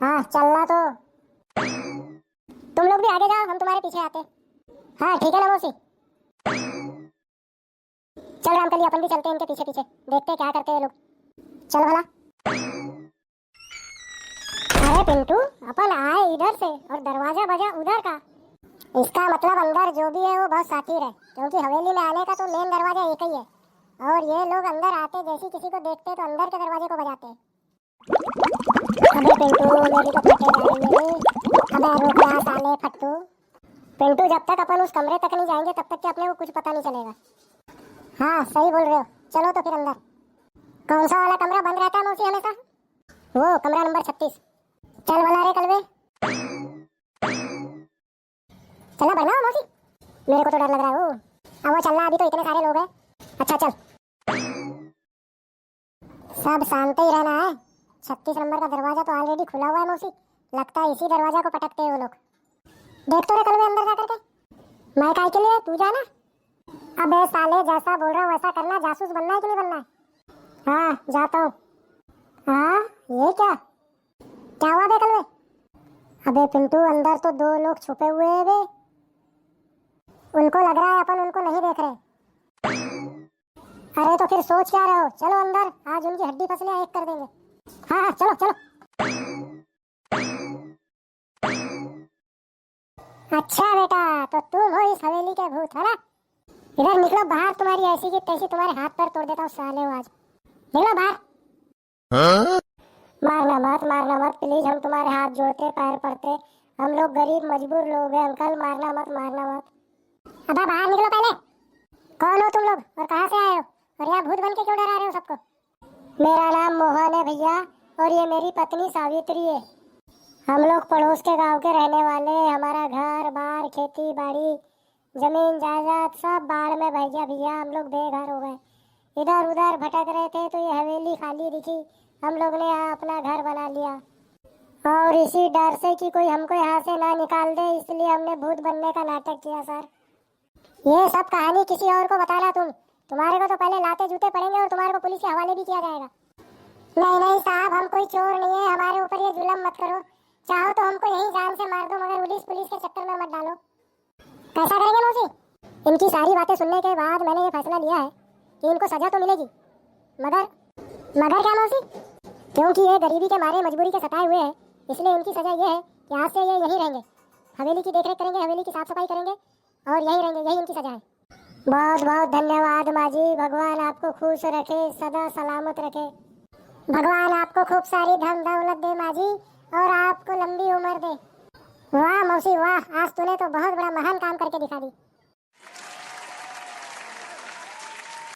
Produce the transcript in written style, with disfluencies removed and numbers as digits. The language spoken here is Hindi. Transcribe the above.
हाँ चलना तो तुम लोग भी आगे जाओ, हम तुम्हारे पीछे आते। हाँ ठीक है ना मौसी। चल रामकली अपन भी चलते हैं इनके पीछे पीछे, देखते हैं क्या करते हैं ये लोग। चल भला। अरे पिंटू, अपन आए इधर से और दरवाजा बजा उधर का। इसका मतलब अंदर जो भी है वो बहुत सातिर है, क्योंकि हवेली में आने का तो मेन दरवाजा एक ही है, और ये लोग अंदर आते जैसे किसी को देखते तो अंदर के दरवाजे को बजाते हैं। अबे पिंटू, मेरी तो फटे जा रही है। अबे रुक जा साले फट्टू। पिंटू, जब तक अपन उस कमरे तक नहीं जाएंगे तब तक कि अपने को कुछ पता नहीं चलेगा। हाँ सही बोल रहे हो, चलो तो फिर अंदर। कौन सा वाला कमरा बंद रहता है मौसी हमेशा? वो कमरा नंबर 36। चल बना रे कलवे। चलना बढ़ना मौसी, मेरे को तो डर लग रहा है। वो अब वो चलना, अभी तो इतने सारे लोग हैं। अच्छा चल, सब शांत ही रहना है। 36 नंबर का दरवाजा तो ऑलरेडी खुला हुआ है मौसी, लगता है इसी दरवाजा को पटकते हैं वो लोग। देख तो रे कलवे अंदर जा करके। मैं काय के लिए, तू जाना। अबे साले, जैसा बोल रहा हूँ वैसा करना। जासूस बनना है कि नहीं बनना है? हाँ जाता हूँ। हाँ ये क्या हुआ बे कलवे? अबे पिंटू, अंदर तो 2 लोग छुपे हुए हैं बे। उनको लग रहा है अपन उनको नहीं देख रहे। अरे तो फिर सोच क्या रहे हो? चलो अंदर, आज उनकी हड्डी फसलियां एक कर देंगे। हाँ हाँ चलो चलो। अच्छा बेटा, तो तुम हो इस हवेली के भूत, है ना? इधर निकलो बाहर, तुम्हारी ऐसी की तैसी तुम्हारे हाथ पैर तोड़ देता हूँ साले हो आज। निकलो बाहर। मारना मत प्लीज, हम तुम्हारे हाथ जोड़ते पैर पड़ते। हम लोग गरीब मजबूर लोग हैं अंकल, मारना मत। अबे बाहर निकलो पहले। कौन हो तुम लोग और कहाँ से आए हो, और यहाँ भूत बन के क्यों डरा रहे हो सबको? मेरा नाम मोहन है भैया, और ये मेरी पत्नी सावित्री है। हम लोग पड़ोस के गांव के रहने वाले। हमारा घर बार, खेती बाड़ी, जमीन जायदाद सब बाढ़ में बह गया भैया। हम लोग बेघर हो गए, इधर उधर भटक रहे थे तो ये हवेली खाली दिखी, हम लोग ने यहाँ अपना घर बना लिया। और इसी डर से कि कोई हमको यहाँ से ना निकाल दे, इसलिए हमने भूत बनने का नाटक किया सर। ये सब कहानी किसी और को बताना तुम्हारे को तो पहले लाते जूते पड़ेंगे और तुम्हारे को पुलिस के हवाले भी किया जाएगा। नहीं साहब, हम कोई चोर नहीं है, हमारे ऊपर ये जुल्म मत करो। चाहो तो हमको यहीं जान से मार दो, मगर पुलिस के चक्कर में मत डालो। कैसा करेंगे मौसी? इनकी सारी बातें सुनने के बाद मैंने ये फैसला लिया है कि इनको सजा तो मिलेगी, मगर क्या मौसी? क्योंकि ये गरीबी के मारे मजबूरी के सताए हुए हैं, इसलिए इनकी सजा ये है कि आज से ये यहीं रहेंगे, हवेली की देखरेख करेंगे, हवेली की साफ सफाई करेंगे और यहीं रहेंगे। यही इनकी सजा है। बहुत बहुत धन्यवाद माँ जी, भगवान आपको खुश रखे, सदा सलामत रखे। भगवान आपको खूब सारी धन दौलत दे माँ जी, और आपको लंबी उम्र दे। वाह मौसी वाह, आज तूने तो बहुत बड़ा महान काम करके दिखा दी।